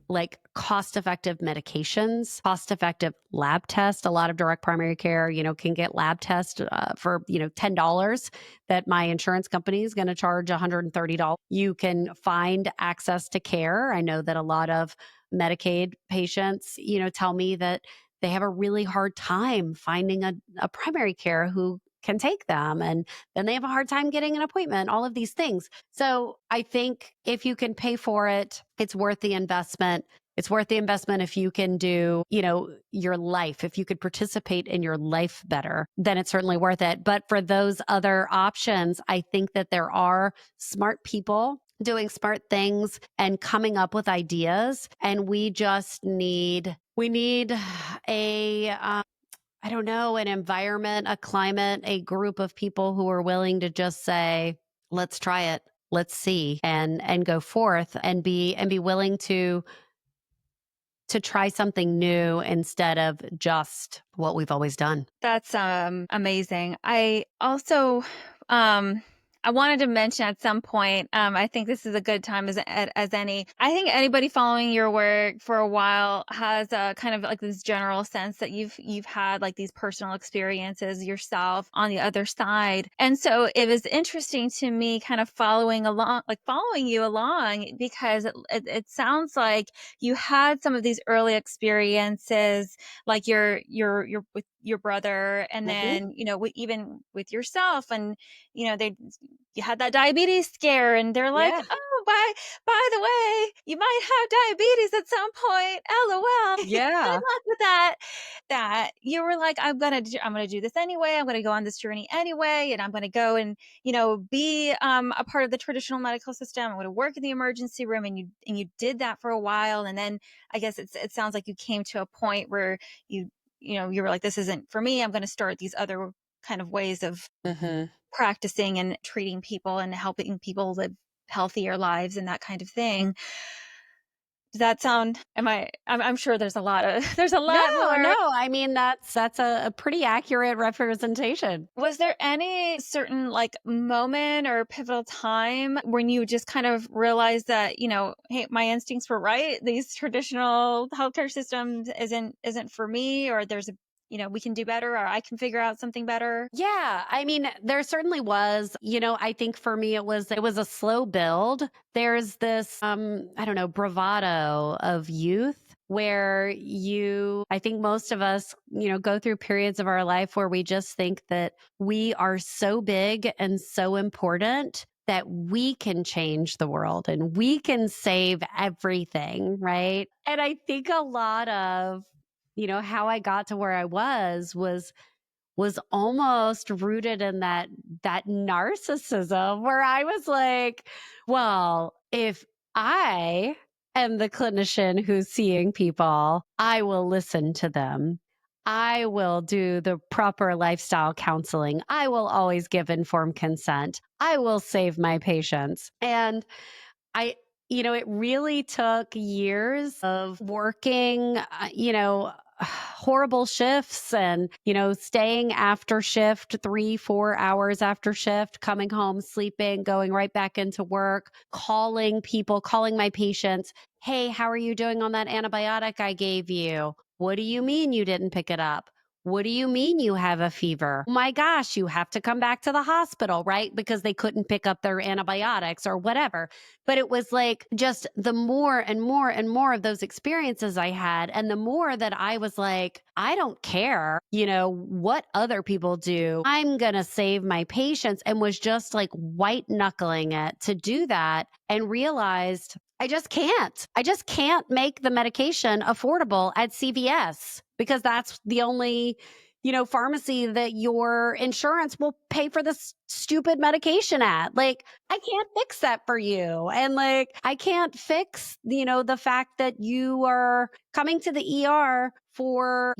like cost effective medications, cost effective lab tests. A lot of direct primary care, can get lab tests for, $10 that my insurance company is going to charge $130. You can find access to care. I know that a lot of Medicaid patients, tell me that they have a really hard time finding a primary care who can take them. And then they have a hard time getting an appointment, all of these things. So I think if you can pay for it, it's worth the investment. It's worth the investment if you can do, your life, if you could participate in your life better, then it's certainly worth it. But for those other options, I think that there are smart people doing smart things and coming up with ideas. And we need I don't know, an environment, a climate, a group of people who are willing to just say, let's try it. Let's see and go forth and be willing to try something new instead of just what we've always done. That's, amazing. I also, um, I wanted to mention at some point, I think this is a good time as any. I think anybody following your work for a while has a kind of like this general sense that you've had like these personal experiences yourself on the other side. And so it was interesting to me kind of following you along because it sounds like you had some of these early experiences like your with your brother and Mhm. then even with yourself and they you had that diabetes scare and they're like, Yeah. oh, by the way, you might have diabetes at some point, lol. Good Yeah. luck with that you were like, I'm gonna do this anyway, I'm gonna go on this journey anyway, and I'm gonna go and be a part of the traditional medical system, I'm gonna work in the emergency room, and you did that for a while, and then I guess it sounds like you came to a point where you you were like, this isn't for me. I'm going to start these other kind of ways of Mhm. practicing and treating people and helping people live healthier lives and that kind of thing. Does that sound, I'm sure there's a lot of, there's a lot No, more. no. I mean, that's a pretty accurate representation. Was there any certain like moment or pivotal time when you just kind of realized that, hey, my instincts were right. These traditional healthcare systems isn't for me, or there's a, we can do better, or I can figure out something better. Yeah, I mean, there certainly was, I think for me it was a slow build. There's this I don't know, bravado of youth where I think most of us, go through periods of our life where we just think that we are so big and so important that we can change the world and we can save everything, right? And I think a lot of how I got to where I was almost rooted in that narcissism where I was like, well, if I am the clinician who's seeing people, I will listen to them. I will do the proper lifestyle counseling. I will always give informed consent. I will save my patients. And I it really took years of working, horrible shifts and, staying after shift 3, 4 hours after shift, coming home, sleeping, going right back into work, calling people, calling my patients. Hey, how are you doing on that antibiotic I gave you? What do you mean you didn't pick it up? What do you mean you have a fever? Oh my gosh, you have to come back to the hospital, right? Because they couldn't pick up their antibiotics or whatever. But it was like just the more and more and more of those experiences I had, and the more that I was like, I don't care, what other people do. I'm going to save my patients, and was just like white knuckling it to do that and realized I just can't. I just can't make the medication affordable at CVS because that's the only pharmacy that your insurance will pay for this stupid medication at. Like, I can't fix that for you. And like, I can't fix, the fact that you are coming to the ER for,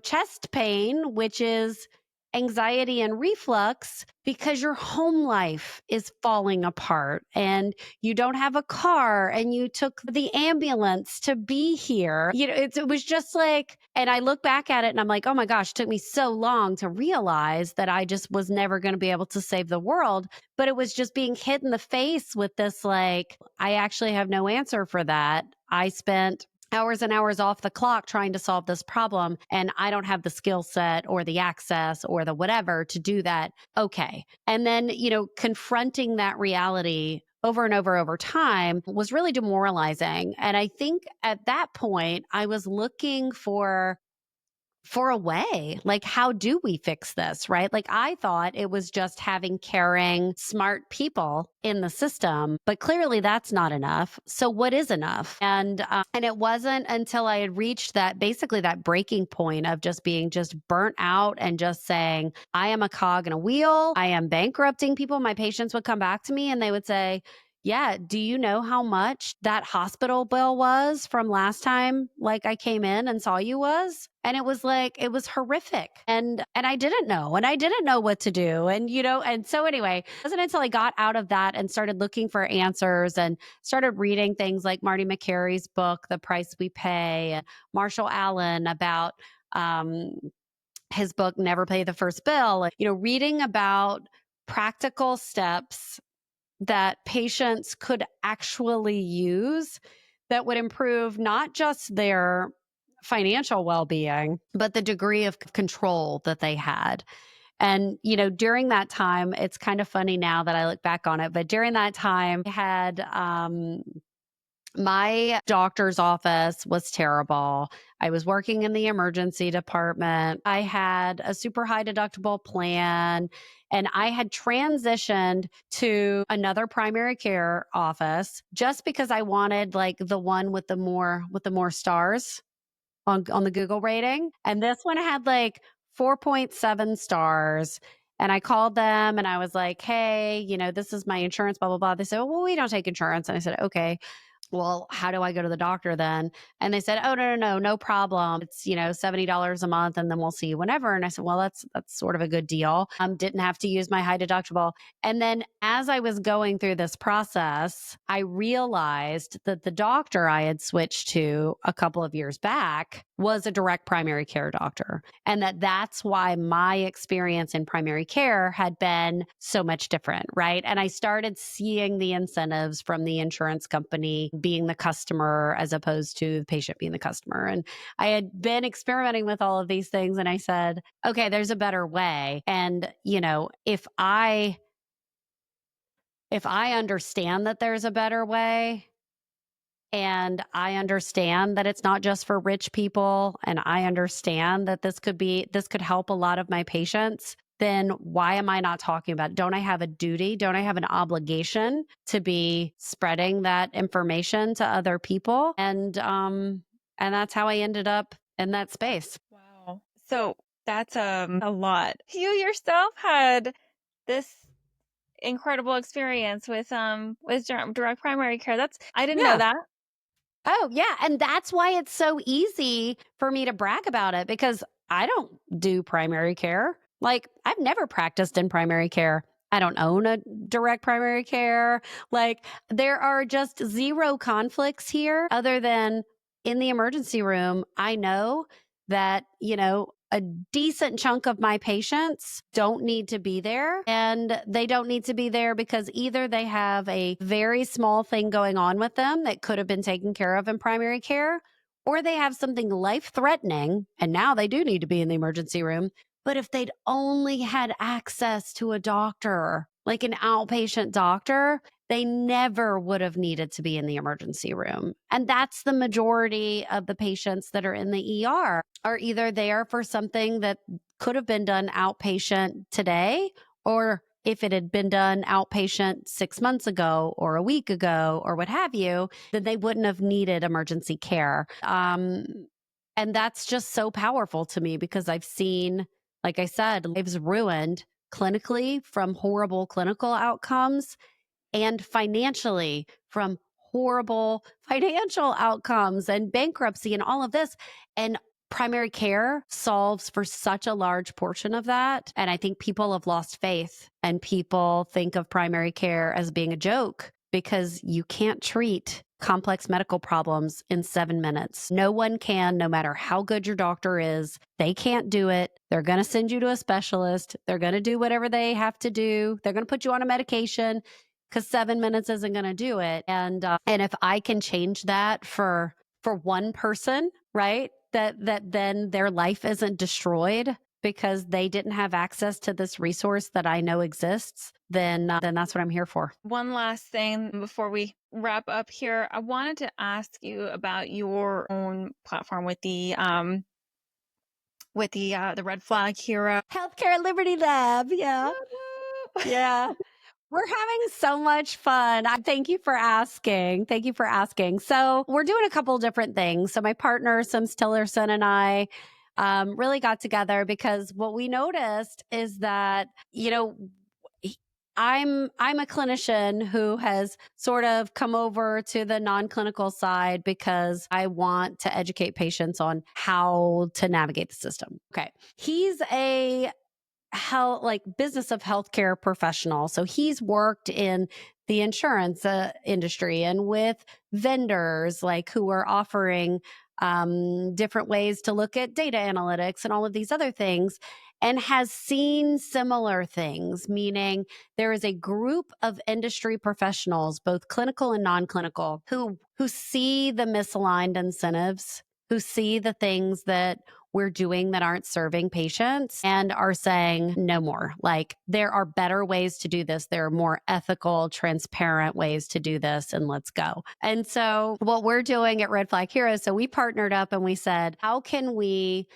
chest pain, which is anxiety and reflux because your home life is falling apart and you don't have a car and you took the ambulance to be here. It was just like, and I look back at it and I'm like, oh my gosh, it took me so long to realize that I just was never going to be able to save the world. But it was just being hit in the face with this, like, I actually have no answer for that. I spent hours and hours off the clock trying to solve this problem, and I don't have the skill set or the access or the whatever to do that. Okay. And then, confronting that reality over and over time was really demoralizing. And I think at that point, I was looking for a way. Like, how do we fix this? Right. Like, I thought it was just having caring, smart people in the system, but clearly that's not enough. So, what is enough? And it wasn't until I had reached that basically that breaking point of just being just burnt out and just saying, I am a cog in a wheel. I am bankrupting people. My patients would come back to me and they would say, yeah, do you know how much that hospital bill was from last time like I came in and saw you was? And it was like it was horrific. And I didn't know and I didn't know what to do. And and so anyway, it wasn't until I got out of that and started looking for answers and started reading things like Marty McCary's book, The Price We Pay, and Marshall Allen about um his book Never Pay the First Bill, reading about practical steps that patients could actually use that would improve not just their financial well-being, but the degree of control that they had. And, during that time, it's kind of funny now that I look back on it, but during that time, I had my doctor's office was terrible. I was working in the emergency department. I had a super high deductible plan and I had transitioned to another primary care office just because I wanted like the one with the more stars on the Google rating. And this one had like 4.7 stars. And I called them and I was like, hey, this is my insurance, blah, blah, blah. They said, well, we don't take insurance. And I said, okay, well, how do I go to the doctor then? And they said, oh, no problem. It's, $70 a month and then we'll see you whenever. And I said, well, that's sort of a good deal. Didn't have to use my high deductible. And then as I was going through this process, I realized that the doctor I had switched to a couple of years back was a direct primary care doctor. And that's why my experience in primary care had been so much different, right? And I started seeing the incentives from the insurance company being the customer as opposed to the patient being the customer. And I had been experimenting with all of these things and I said, okay, there's a better way. And, if I understand that there's a better way, and I understand that it's not just for rich people, and I understand that this could help a lot of my patients, then why am I not talking about it? Don't I have a duty? Don't I have an obligation to be spreading that information to other people? And that's how I ended up in that space. Wow. So that's a lot. You yourself had this incredible experience with direct primary care. I didn't know Yeah. that. Oh, yeah. And that's why it's so easy for me to brag about it because I don't do primary care. Like, I've never practiced in primary care. I don't own a direct primary care. Like, there are just zero conflicts here other than in the emergency room. I know that, a decent chunk of my patients don't need to be there. And they don't need to be there because either they have a very small thing going on with them that could have been taken care of in primary care, or they have something life threatening. And now they do need to be in the emergency room. But if they'd only had access to a doctor, like an outpatient doctor, they never would have needed to be in the emergency room. And that's the majority of the patients that are in the ER are either there for something that could have been done outpatient today, or if it had been done outpatient 6 months ago or a week ago or what have you, then they wouldn't have needed emergency care. And that's just so powerful to me because I've seen, like I said, lives ruined clinically from horrible clinical outcomes and financially from horrible financial outcomes and bankruptcy and all of this. And primary care solves for such a large portion of that. And I think people have lost faith and people think of primary care as being a joke because you can't treat complex medical problems in 7 minutes. No one can, no matter how good your doctor is. They can't do it. They're going to send you to a specialist. They're going to do whatever they have to do. They're going to put you on a medication because 7 minutes isn't going to do it. And if I can change that for one person, right, that then their life isn't destroyed because they didn't have access to this resource that I know exists, then that's what I'm here for. One last thing before we wrap up here, I wanted to ask you about your own platform with with the Red Flag Hero. Healthcare at Liberty Lab. Yeah. Yeah. We're having so much fun. Thank you for asking. Thank you for asking. So, we're doing a couple different things. So, my partner, Sims Tillerson, and I really got together because what we noticed is that, he- I'm a clinician who has sort of come over to the non-clinical side because I want to educate patients on how to navigate the system. Okay. He's a health like business of healthcare professional. So he's worked in the insurance industry and with vendors like who are offering different ways to look at data analytics and all of these other things, and has seen similar things, meaning there is a group of industry professionals, both clinical and non-clinical, who see the misaligned incentives, who see the things that we're doing that aren't serving patients and are saying no more. Like there are better ways to do this. There are more ethical, transparent ways to do this, and let's go. And so what we're doing at Red Flag Heroes, so we partnered up and we said, how can we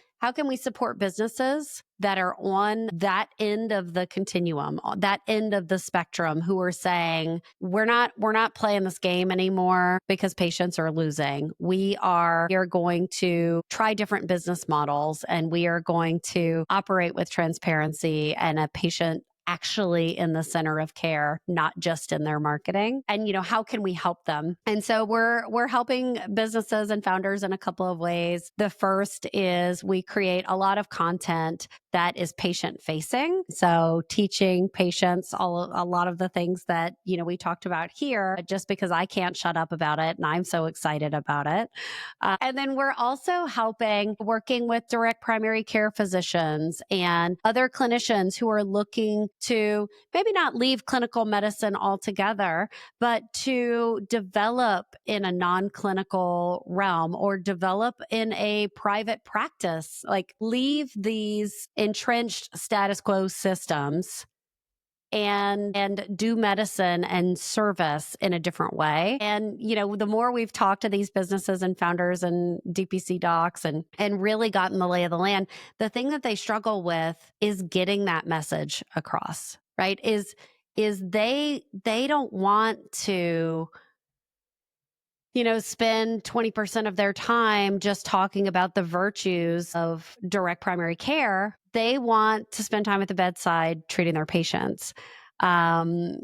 support businesses that are on that end of the continuum, that end of the spectrum, who are saying, we're not playing this game anymore because patients are losing. We are going to try different business models, and we are going to operate with transparency and a patient actually in the center of care, not just in their marketing. And how can we help them? And so we're helping businesses and founders in a couple of ways. The first is we create a lot of content that is patient facing. So teaching patients a lot of the things that, we talked about here, just because I can't shut up about it and I'm so excited about it. And then we're also working with direct primary care physicians and other clinicians who are looking to maybe not leave clinical medicine altogether, but to develop in a non-clinical realm or develop in a private practice, like leave these entrenched status quo systems and do medicine and service in a different way. And, the more we've talked to these businesses and founders and DPC docs and really gotten the lay of the land, the thing that they struggle with is getting that message across, right? Is they don't want to spend 20% of their time just talking about the virtues of direct primary care. They want to spend time at the bedside treating their patients. Um,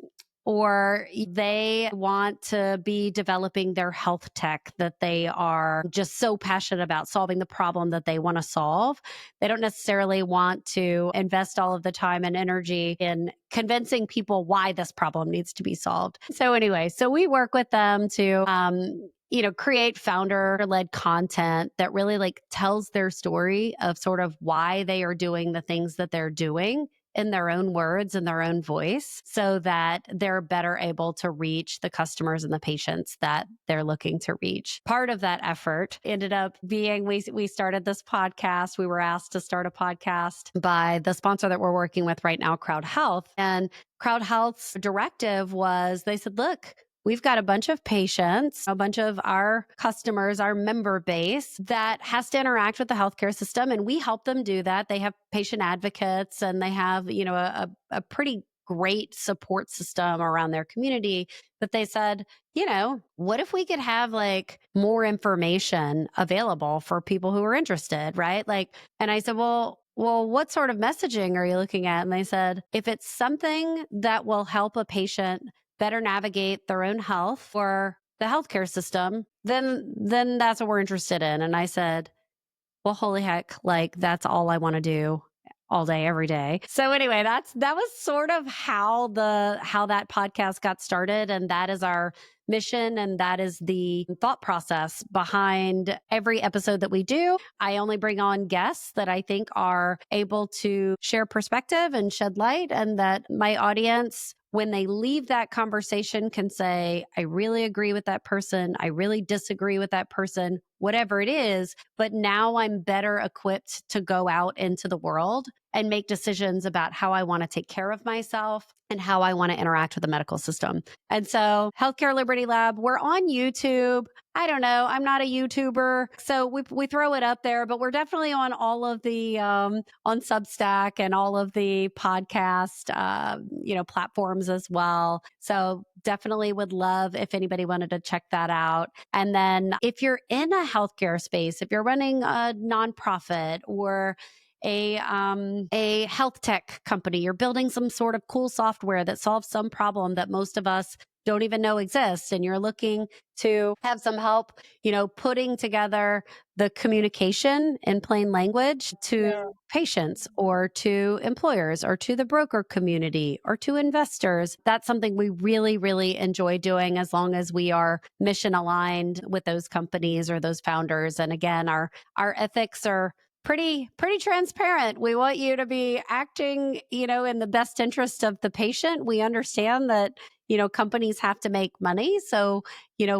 or they want to be developing their health tech that they are just so passionate about solving the problem that they want to solve. They don't necessarily want to invest all of the time and energy in convincing people why this problem needs to be solved. So anyway, we work with them to create founder-led content that really tells their story of sort of why they are doing the things that they're doing in their own words and their own voice, so that they're better able to reach the customers and the patients that they're looking to reach. Part of that effort ended up being we started this podcast. We were asked to start a podcast by the sponsor that we're working with right now, Crowd Health. And Crowd Health's directive was, they said, look, we've got a bunch of patients, a bunch of our customers, our member base that has to interact with the healthcare system, and we help them do that. They have patient advocates and they have, a pretty great support system around their community. But they said, what if we could have more information available for people who are interested, right? And I said, well, what sort of messaging are you looking at? And they said, if it's something that will help a patient better navigate their own health or the healthcare system, then that's what we're interested in. And I said, well, holy heck, that's all I want to do all day, every day. So anyway, that was sort of how that podcast got started. And that is our mission. And that is the thought process behind every episode that we do. I only bring on guests that I think are able to share perspective and shed light, and that my audience, when they leave that conversation, can say, I really agree with that person. I really disagree with that person, whatever it is. But now I'm better equipped to go out into the world and make decisions about how I want to take care of myself and how I want to interact with the medical system. And so, Healthcare Liberty Lab, we're on YouTube. I don't know. I'm not a YouTuber, so we throw it up there, but we're definitely on all of the on Substack and all of the podcast platforms as well. So definitely would love if anybody wanted to check that out. And then if you're in a healthcare space, if you're running a nonprofit or a health tech company, you're building some sort of cool software that solves some problem that most of us don't even know exists, and you're looking to have some help, putting together the communication in plain language Yeah. to patients or to employers or to the broker community or to investors. That's something we really, really enjoy doing as long as we are mission aligned with those companies or those founders. And again, our ethics are pretty transparent. We want you to be acting, in the best interest of the patient. We understand that, companies have to make money. So,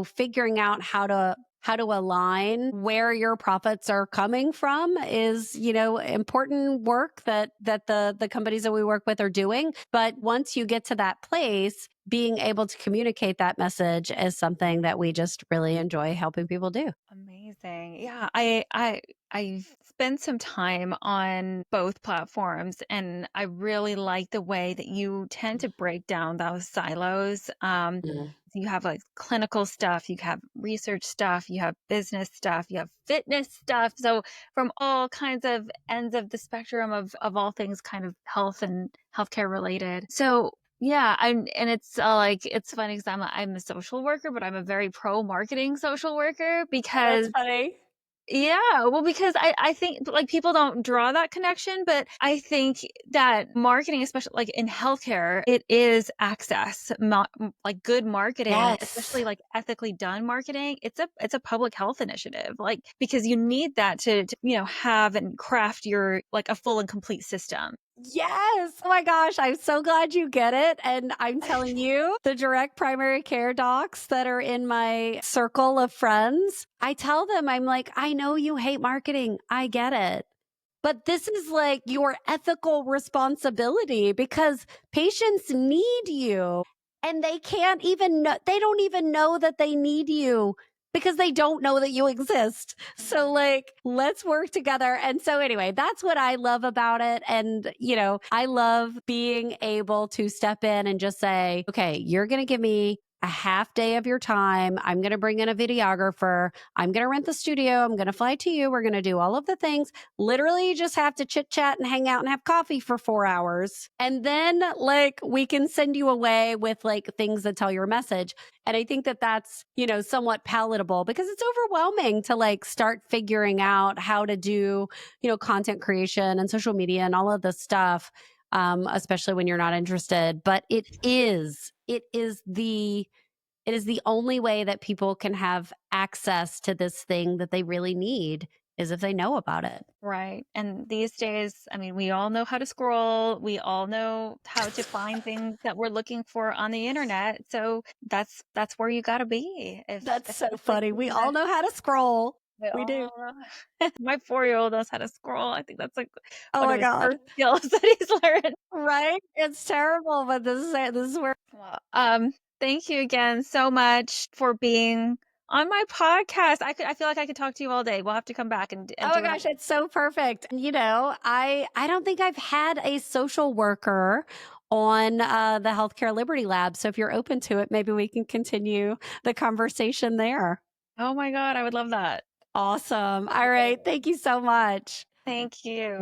figuring out how to align where your profits are coming from is, important work that the companies that we work with are doing. But once you get to that place, being able to communicate that message is something that we just really enjoy helping people do. Amazing. Yeah, I've spent some time on both platforms, and I really like the way that you tend to break down those silos. Mm. You have like clinical stuff, you have research stuff, you have business stuff, you have fitness stuff. So from all kinds of ends of the spectrum of all things kind of health and healthcare related. So yeah, and it's like it's funny because I'm a social worker, but I'm a very pro marketing social worker Oh, that's because funny. yeah, well, because I think like people don't draw that connection, but I think that marketing, especially like in healthcare, it is access. Like good marketing, Yes. especially like ethically done marketing, it's a public health initiative. Like because you need that to have and craft your like a full and complete system. Yes. Oh my gosh. I'm so glad you get it. And I'm telling you, the direct primary care docs that are in my circle of friends, I tell them, I'm like, I know you hate marketing. I get it. But this is like your ethical responsibility because patients need you and they can't even know, they don't even know that they need you because they don't know that you exist. So, Mhm. like, let's work together. And so, anyway, that's what I love about it. And, I love being able to step in and just say, okay, you're going to give me a half day of your time. I'm going to bring in a videographer. I'm going to rent the studio. I'm going to fly to you. We're going to do all of the things. Literally, you just have to chit chat and hang out and have coffee for 4 hours. And then, like, we can send you away with like things that tell your message. And I think that that's, somewhat palatable because it's overwhelming to like start figuring out how to do, content creation and social media and all of this stuff. Especially when you're not interested, but it is the only way that people can have access to this thing that they really need is if they know about it. Right. And these days, I mean, we all know how to scroll. We all know how to find things that we're looking for on the internet. So that's where you got to be. If That's so especially if funny. you We want all to, know how to scroll. we We do. all my 4-year-old knows how to scroll. I think that's like Oh one of my his god. first skills that he's learned. Right? It's terrible, but this is where Well, thank you again so much for being on my podcast. I feel like I could talk to you all day. We'll have to come back and oh my do gosh, another. it's so perfect. And, I don't think I've had a social worker on the Healthcare Liberty Lab. So if you're open to it, maybe we can continue the conversation there. Oh my God, I would love that. Awesome. All right. Thank you so much. Thank you.